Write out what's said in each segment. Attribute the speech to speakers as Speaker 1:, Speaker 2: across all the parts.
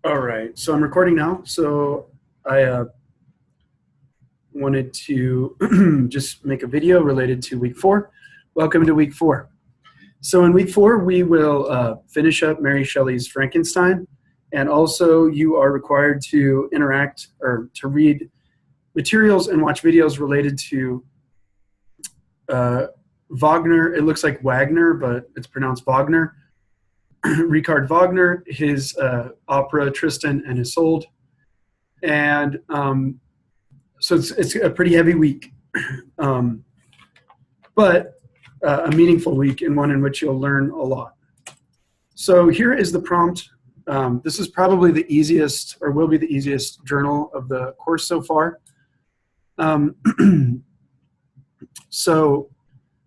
Speaker 1: All right, so I'm recording now. So I wanted to just make a video related to week 4. Welcome to week 4. So in week 4, we will finish up Mary Shelley's Frankenstein, and also you are required to interact or to read materials and watch videos related to Wagner. It looks like Wagner, but it's pronounced Wagner. Richard Wagner, his opera Tristan and Isolde, and so it's a pretty heavy week, but a meaningful week and one in which you'll learn a lot. So here is the prompt. This is probably the easiest, or will be the easiest journal of the course so far. So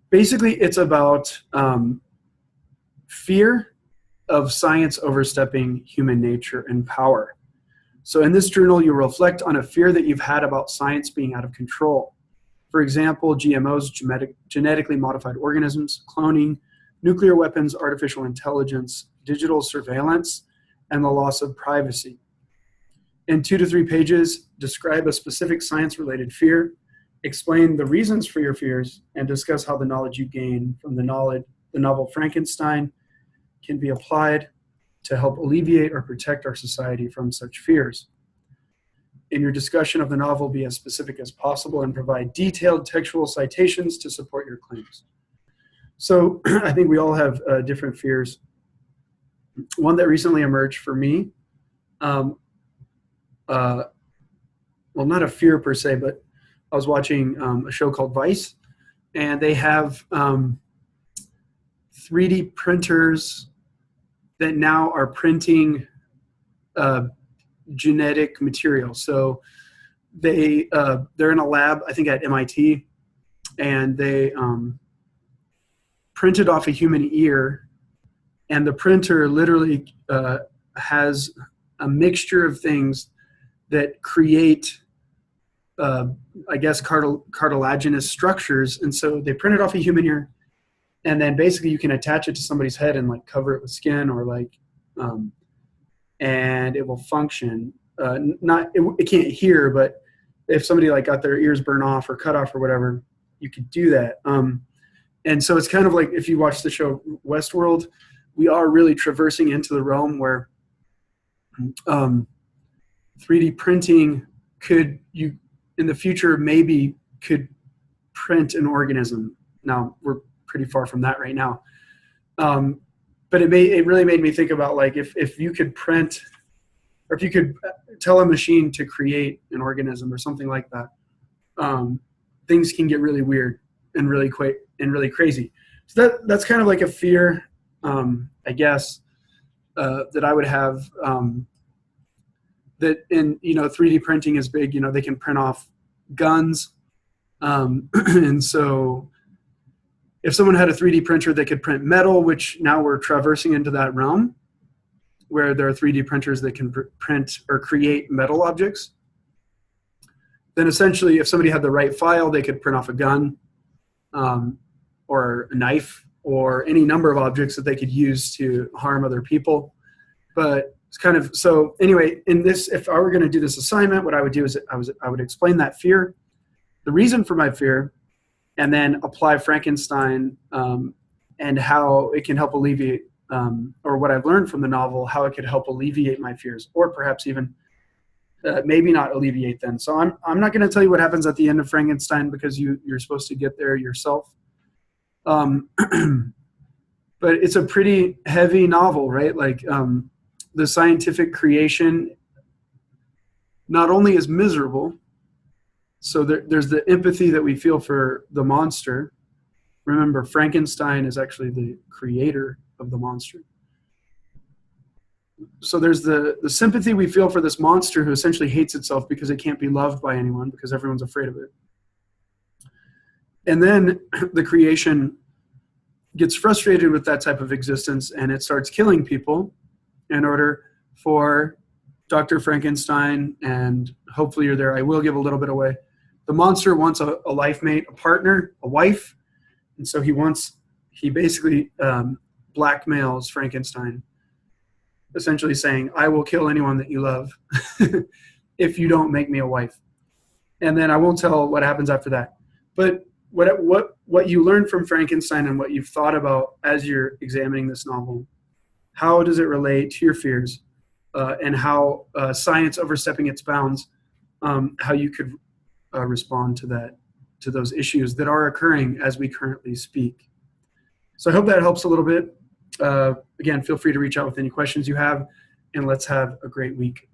Speaker 1: basically it's about fear of science overstepping human nature and power. So in this journal, you reflect on a fear that you've had about science being out of control. For example, GMOs, genetically modified organisms, cloning, nuclear weapons, artificial intelligence, digital surveillance, and the loss of privacy. In 2 to 3 pages, describe a specific science-related fear, explain the reasons for your fears, and discuss how the knowledge you gain from the novel Frankenstein can be applied to help alleviate or protect our society from such fears. In your discussion of the novel, be as specific as possible and provide detailed textual citations to support your claims. So I think we all have different fears. One that recently emerged for me, well, not a fear per se, but I was watching a show called Vice, and they have 3D printers that now are printing genetic material. So they're in a lab, I think at MIT, and they printed off a human ear, and the printer literally has a mixture of things that create, I guess, cartilaginous structures. And so they printed off a human ear, and then basically you can attach it to somebody's head and like cover it with skin or like, and it will function. It can't hear, but if somebody like got their ears burned off or cut off or whatever, you could do that. And so it's kind of like if you watch the show Westworld, we are really traversing into the realm where 3D printing in the future maybe could print an organism. Now we're pretty far from that right now. But it really made me think about like if you could print, or if you could tell a machine to create an organism or something like that, things can get really weird and really crazy. So that's kind of like a fear, I guess, that I would have. That in 3D printing is big. They can print off guns, and so if someone had a 3D printer that could print metal, which now we're traversing into that realm, where there are 3D printers that can print or create metal objects, then essentially if somebody had the right file, they could print off a gun or a knife or any number of objects that they could use to harm other people. But it's kind of, so anyway, in this, if I were going to do this assignment, what I would do is I would explain that fear, the reason for my fear, and then apply Frankenstein and how it can help alleviate, or what I've learned from the novel, how it could help alleviate my fears, or perhaps even maybe not alleviate them. So I'm not going to tell you what happens at the end of Frankenstein because you're supposed to get there yourself. But it's a pretty heavy novel, right? Like the scientific creation not only is miserable, so there's the empathy that we feel for the monster. Remember, Frankenstein is actually the creator of the monster. So there's the sympathy we feel for this monster who essentially hates itself because it can't be loved by anyone because everyone's afraid of it. And then the creation gets frustrated with that type of existence and it starts killing people in order for Dr. Frankenstein, and hopefully you're there, I will give a little bit away. The monster wants a life mate, a partner, a wife, and so he basically blackmails Frankenstein essentially saying, I will kill anyone that you love if you don't make me a wife. And then I won't tell what happens after that. But what you learned from Frankenstein and what you've thought about as you're examining this novel, how does it relate to your fears, and how science overstepping its bounds, how you could respond to those issues that are occurring as we currently speak. So I hope that helps a little bit. Again, feel free to reach out with any questions you have, and let's have a great week.